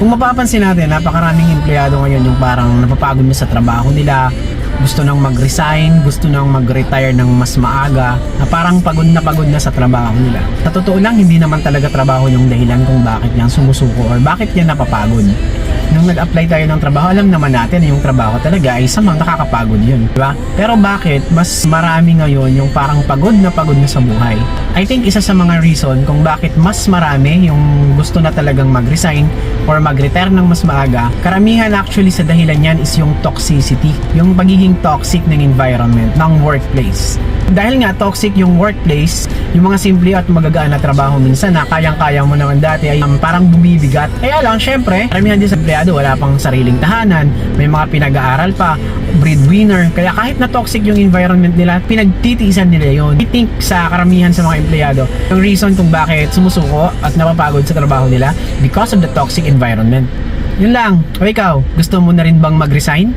Kung mapapansin natin, napakaraming empleyado ngayon yung parang napapagod na sa trabaho nila, gusto nang mag-resign, gusto nang mag-retire ng mas maaga, na parang pagod na sa trabaho nila. Sa totoo lang, hindi naman talaga trabaho yung dahilan kung bakit yan sumusuko or bakit yan napapagod. Nung nag-apply tayo ng trabaho, alam naman natin na yung trabaho talaga ay samang nakakapagod yun, di ba? Pero bakit mas marami ngayon yung parang pagod na sa buhay? I think isa sa mga reason kung bakit mas marami yung gusto na talagang mag-resign or mag-retire ng mas maaga, karamihan actually sa dahilan yan is yung toxicity, yung pagiging toxic ng environment, ng workplace. Dahil nga toxic yung workplace, yung mga simple at magagaan na trabaho minsan na kayang-kaya mo naman dati ay parang bumibigat. Kaya lang, syempre, karamihan din sa empleyado wala pang sariling tahanan, may mga pinag-aaral pa, breadwinner, kaya kahit na toxic yung environment nila, pinagtitiisan nila yon. I think sa karamihan sa mga empleyado, yung reason kung bakit sumusuko at napapagod sa trabaho nila because of the toxic environment. Yun lang. O ikaw, gusto mo na rin bang mag-resign?